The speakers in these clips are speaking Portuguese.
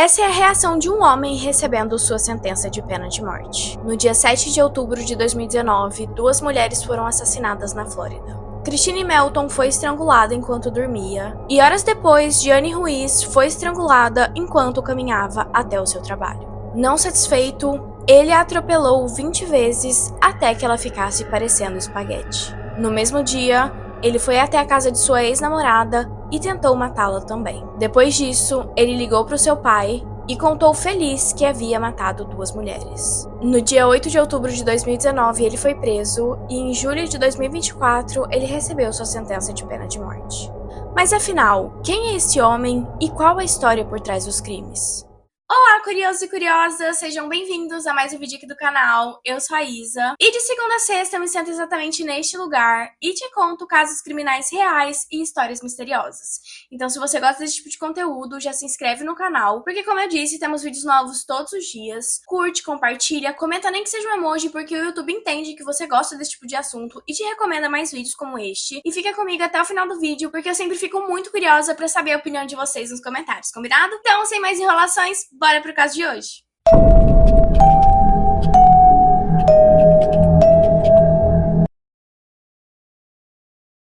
Essa é a reação de um homem recebendo sua sentença de pena de morte. No dia 7 de outubro de 2019, 2 mulheres foram assassinadas na Flórida. Christine Melton foi estrangulada enquanto dormia, e horas depois, Gianni Ruiz foi estrangulada enquanto caminhava até o seu trabalho. Não satisfeito, ele a atropelou 20 vezes até que ela ficasse parecendo espaguete. No mesmo dia, ele foi até a casa de sua ex-namorada e tentou matá-la também. Depois disso, ele ligou para o seu pai e contou feliz que havia matado 2 mulheres. No dia 8 de outubro de 2019, ele foi preso e em julho de 2024, ele recebeu sua sentença de pena de morte. Mas afinal, quem é esse homem e qual a história por trás dos crimes? Olá, curiosos e curiosas! Sejam bem-vindos a mais um vídeo aqui do canal. Eu sou a Isa e de segunda a sexta eu me sento exatamente neste lugar e te conto casos criminais reais e histórias misteriosas. Então, se você gosta desse tipo de conteúdo, já se inscreve no canal, porque como eu disse, temos vídeos novos todos os dias. Curte, compartilha, comenta nem que seja um emoji, porque o YouTube entende que você gosta desse tipo de assunto e te recomenda mais vídeos como este. E fica comigo até o final do vídeo, porque eu sempre fico muito curiosa pra saber a opinião de vocês nos comentários, combinado? Então, sem mais enrolações, bora pro caso de hoje.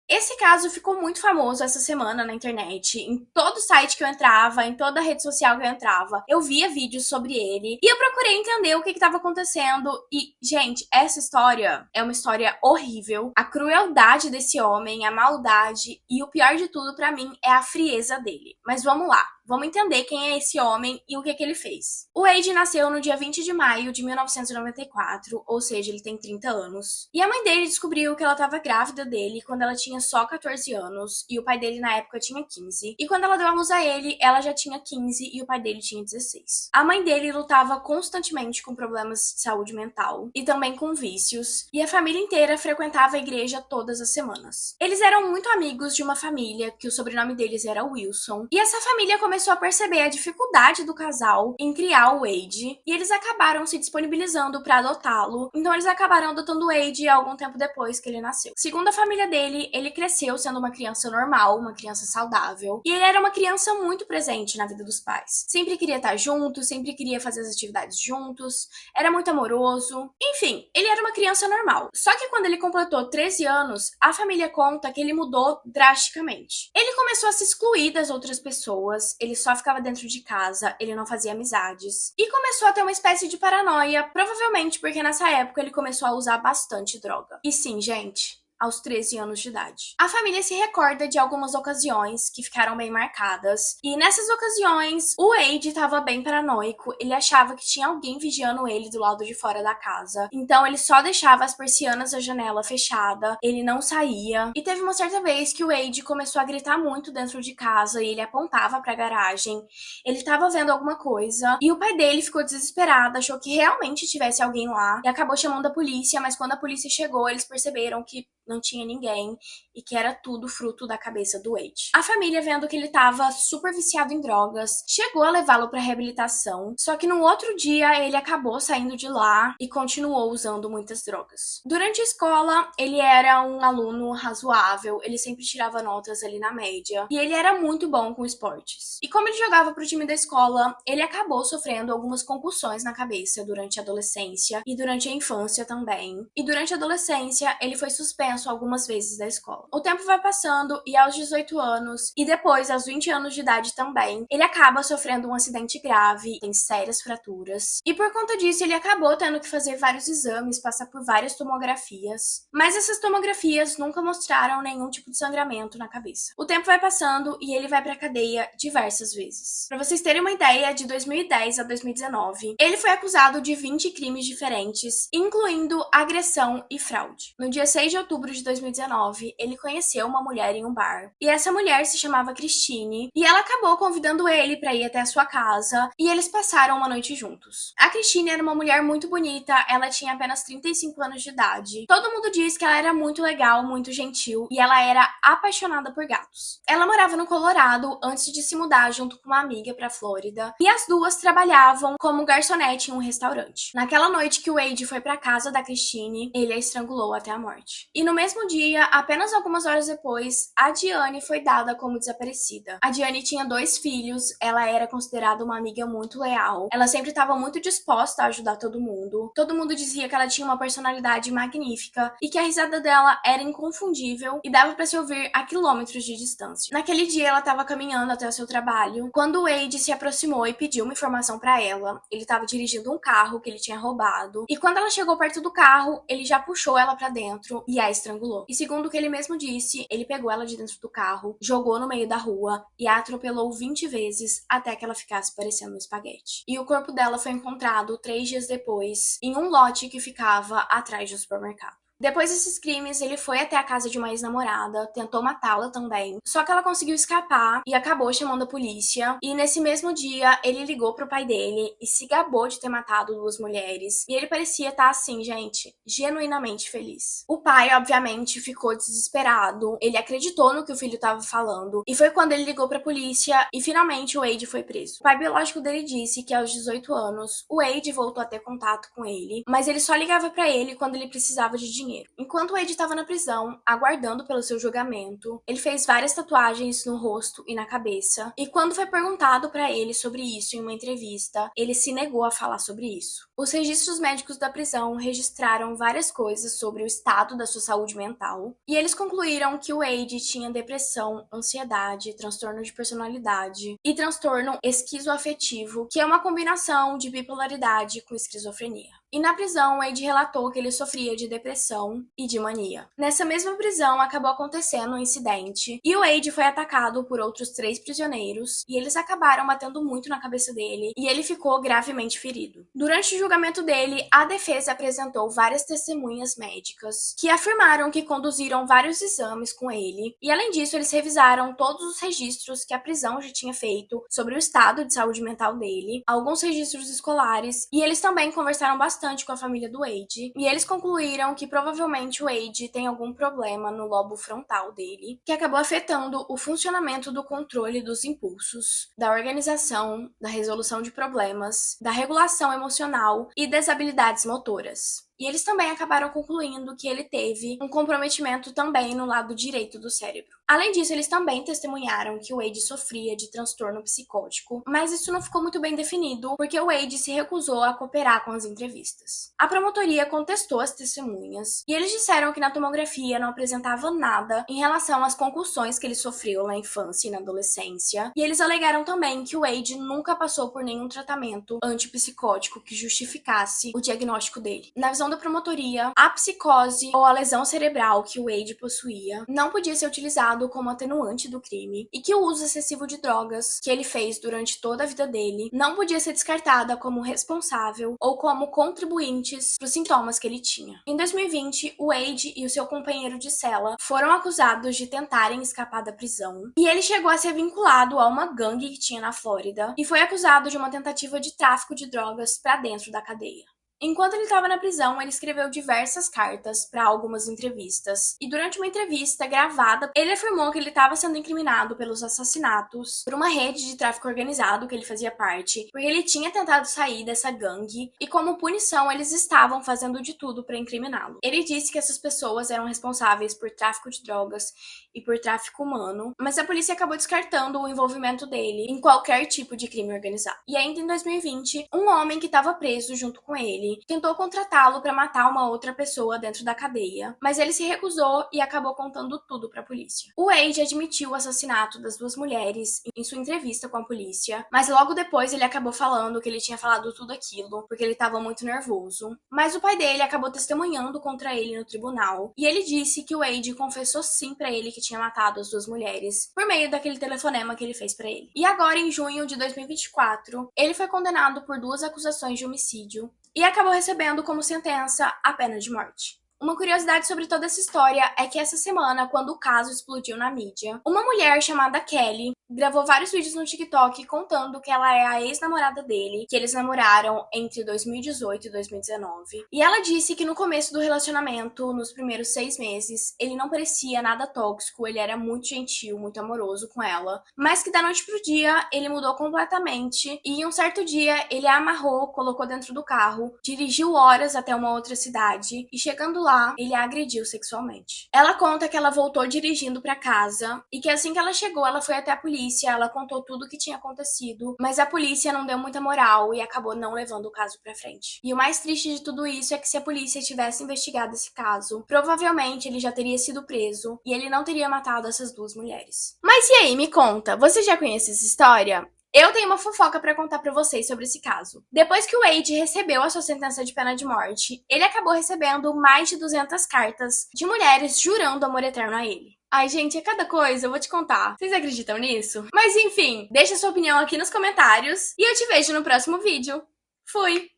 Esse caso ficou muito famoso essa semana na internet, em todo site que eu entrava, em toda rede social que eu entrava, eu via vídeos sobre ele, e eu procurei entender o que estava acontecendo, e, gente, essa história é uma história horrível, a crueldade desse homem, a maldade, e o pior de tudo pra mim é a frieza dele. Mas vamos lá. Vamos entender quem é esse homem e o que ele fez. O Wade nasceu no dia 20 de maio de 1994, ou seja, ele tem 30 anos. E a mãe dele descobriu que ela estava grávida dele quando ela tinha só 14 anos, e o pai dele na época tinha 15. E quando ela deu a luz a ele, ela já tinha 15 e o pai dele tinha 16. A mãe dele lutava constantemente com problemas de saúde mental e também com vícios, e a família inteira frequentava a igreja todas as semanas. Eles eram muito amigos de uma família que o sobrenome deles era Wilson, e essa família começou a perceber a dificuldade do casal em criar o Wade, e eles acabaram se disponibilizando para adotá-lo. Então eles acabaram adotando o Wade algum tempo depois que ele nasceu. Segundo a família dele, ele cresceu sendo uma criança normal, uma criança saudável, e ele era uma criança muito presente na vida dos pais. Sempre queria estar junto, sempre queria fazer as atividades juntos, era muito amoroso. Enfim, ele era uma criança normal. Só que quando ele completou 13 anos, a família conta que ele mudou drasticamente. Ele começou a se excluir das outras pessoas, ele só ficava dentro de casa, ele não fazia amizades. E começou a ter uma espécie de paranoia, provavelmente porque nessa época ele começou a usar bastante droga. E sim, gente, aos 13 anos de idade. A família se recorda de algumas ocasiões que ficaram bem marcadas, e nessas ocasiões o Wade estava bem paranoico, ele achava que tinha alguém vigiando ele do lado de fora da casa, então ele só deixava as persianas da janela fechada, ele não saía, e teve uma certa vez que o Wade começou a gritar muito dentro de casa e ele apontava pra garagem, ele estava vendo alguma coisa, e o pai dele ficou desesperado, achou que realmente tivesse alguém lá, e acabou chamando a polícia, mas quando a polícia chegou, eles perceberam que não tinha ninguém e que era tudo fruto da cabeça do Wade. A família, vendo que ele estava super viciado em drogas, chegou a levá-lo para reabilitação, só que no outro dia ele acabou saindo de lá e continuou usando muitas drogas. Durante a escola, ele era um aluno razoável, ele sempre tirava notas ali na média, e ele era muito bom com esportes. E como ele jogava pro time da escola, ele acabou sofrendo algumas concussões na cabeça durante a adolescência e durante a infância também. E durante a adolescência, ele foi suspenso algumas vezes da escola. O tempo vai passando e aos 18 anos, e depois aos 20 anos de idade também, ele acaba sofrendo um acidente grave, tem sérias fraturas, e por conta disso ele acabou tendo que fazer vários exames, passar por várias tomografias, mas essas tomografias nunca mostraram nenhum tipo de sangramento na cabeça. O tempo vai passando e ele vai pra cadeia diversas vezes. Pra vocês terem uma ideia, de 2010 a 2019, ele foi acusado de 20 crimes diferentes, incluindo agressão e fraude. No dia 6 de outubro de 2019, ele conheceu uma mulher em um bar, e essa mulher se chamava Christine, e ela acabou convidando ele para ir até a sua casa, e eles passaram uma noite juntos. A Christine era uma mulher muito bonita, ela tinha apenas 35 anos de idade. Todo mundo diz que ela era muito legal, muito gentil, e ela era apaixonada por gatos. Ela morava no Colorado antes de se mudar junto com uma amiga para Flórida, e as duas trabalhavam como garçonete em um restaurante. Naquela noite que o Wade foi para casa da Christine, ele a estrangulou até a morte. E no mesmo dia, apenas algumas horas depois, a Diane foi dada como desaparecida. A Diane tinha 2 filhos, ela era considerada uma amiga muito leal, ela sempre estava muito disposta a ajudar todo mundo. Todo mundo dizia que ela tinha uma personalidade magnífica e que a risada dela era inconfundível e dava pra se ouvir a quilômetros de distância. Naquele dia, ela estava caminhando até o seu trabalho, quando o Wade se aproximou e pediu uma informação pra ela. Ele estava dirigindo um carro que ele tinha roubado, e quando ela chegou perto do carro, ele já puxou ela pra dentro e a estrangulou. E segundo o que ele mesmo disse, ele pegou ela de dentro do carro, jogou no meio da rua e a atropelou 20 vezes até que ela ficasse parecendo um espaguete. E o corpo dela foi encontrado 3 dias depois, em um lote que ficava atrás do supermercado. Depois desses crimes, ele foi até a casa de uma ex-namorada, tentou matá-la também, só que ela conseguiu escapar e acabou chamando a polícia. E nesse mesmo dia, ele ligou pro pai dele e se gabou de ter matado 2 mulheres. E ele parecia estar assim, gente, genuinamente feliz. O pai, obviamente, ficou desesperado, ele acreditou no que o filho estava falando, e foi quando ele ligou pra polícia e finalmente o Wade foi preso. O pai biológico dele disse que aos 18 anos, o Wade voltou a ter contato com ele, mas ele só ligava pra ele quando ele precisava de dinheiro. Enquanto o Wade estava na prisão, aguardando pelo seu julgamento, ele fez várias tatuagens no rosto e na cabeça, e quando foi perguntado pra ele sobre isso em uma entrevista, ele se negou a falar sobre isso. Os registros médicos da prisão registraram várias coisas sobre o estado da sua saúde mental, e eles concluíram que o Wade tinha depressão, ansiedade, transtorno de personalidade e transtorno esquizoafetivo, que é uma combinação de bipolaridade com esquizofrenia. E na prisão, Wade relatou que ele sofria de depressão e de mania. Nessa mesma prisão, acabou acontecendo um incidente e o Wade foi atacado por outros 3 prisioneiros e eles acabaram batendo muito na cabeça dele e ele ficou gravemente ferido. Durante o julgamento dele, a defesa apresentou várias testemunhas médicas que afirmaram que conduziram vários exames com ele e, além disso, eles revisaram todos os registros que a prisão já tinha feito sobre o estado de saúde mental dele, alguns registros escolares, e eles também conversaram bastante com a família do Wade, e eles concluíram que provavelmente o Wade tem algum problema no lobo frontal dele, que acabou afetando o funcionamento do controle dos impulsos, da organização, da resolução de problemas, da regulação emocional e das habilidades motoras. E eles também acabaram concluindo que ele teve um comprometimento também no lado direito do cérebro. Além disso, eles também testemunharam que o Wade sofria de transtorno psicótico, mas isso não ficou muito bem definido, porque o Wade se recusou a cooperar com as entrevistas. A promotoria contestou as testemunhas, e eles disseram que na tomografia não apresentava nada em relação às concussões que ele sofreu na infância e na adolescência, e eles alegaram também que o Wade nunca passou por nenhum tratamento antipsicótico que justificasse o diagnóstico dele. Na visão da promotoria, a psicose ou a lesão cerebral que o Wade possuía não podia ser utilizado como atenuante do crime e que o uso excessivo de drogas que ele fez durante toda a vida dele não podia ser descartada como responsável ou como contribuintes para os sintomas que ele tinha. Em 2020, o Wade e o seu companheiro de cela foram acusados de tentarem escapar da prisão e ele chegou a ser vinculado a uma gangue que tinha na Flórida e foi acusado de uma tentativa de tráfico de drogas para dentro da cadeia. Enquanto ele estava na prisão, ele escreveu diversas cartas para algumas entrevistas. E durante uma entrevista gravada, ele afirmou que ele estava sendo incriminado pelos assassinatos por uma rede de tráfico organizado que ele fazia parte, porque ele tinha tentado sair dessa gangue e, como punição, eles estavam fazendo de tudo para incriminá-lo. Ele disse que essas pessoas eram responsáveis por tráfico de drogas e por tráfico humano, mas a polícia acabou descartando o envolvimento dele em qualquer tipo de crime organizado. E ainda em 2020, um homem que estava preso junto com ele tentou contratá-lo para matar uma outra pessoa dentro da cadeia, mas ele se recusou e acabou contando tudo para a polícia. O Wade admitiu o assassinato das 2 mulheres em sua entrevista com a polícia, mas logo depois ele acabou falando que ele tinha falado tudo aquilo porque ele estava muito nervoso. Mas o pai dele acabou testemunhando contra ele no tribunal e ele disse que o Wade confessou sim para ele que tinha matado as 2 mulheres por meio daquele telefonema que ele fez para ele. E agora, em junho de 2024, ele foi condenado por 2 acusações de homicídio e acabou recebendo como sentença a pena de morte. Uma curiosidade sobre toda essa história é que essa semana, quando o caso explodiu na mídia, uma mulher chamada Kelly gravou vários vídeos no TikTok contando que ela é a ex-namorada dele, que eles namoraram entre 2018 e 2019. E ela disse que no começo do relacionamento, nos primeiros 6 meses, ele não parecia nada tóxico, ele era muito gentil, muito amoroso com ela, mas que da noite pro dia ele mudou completamente e um certo dia ele a amarrou, colocou dentro do carro, dirigiu horas até uma outra cidade e chegando lá, ele a agrediu sexualmente. Ela conta que ela voltou dirigindo pra casa e que assim que ela chegou, ela foi até a polícia, ela contou tudo o que tinha acontecido, mas a polícia não deu muita moral e acabou não levando o caso pra frente. E o mais triste de tudo isso é que se a polícia tivesse investigado esse caso, provavelmente ele já teria sido preso e ele não teria matado essas duas mulheres. Mas e aí, me conta, você já conhece essa história? Eu tenho uma fofoca pra contar pra vocês sobre esse caso. Depois que o Wade recebeu a sua sentença de pena de morte, ele acabou recebendo mais de 200 cartas de mulheres jurando amor eterno a ele. Ai, gente, é cada coisa, eu vou te contar. Vocês acreditam nisso? Mas enfim, deixa sua opinião aqui nos comentários e eu te vejo no próximo vídeo. Fui!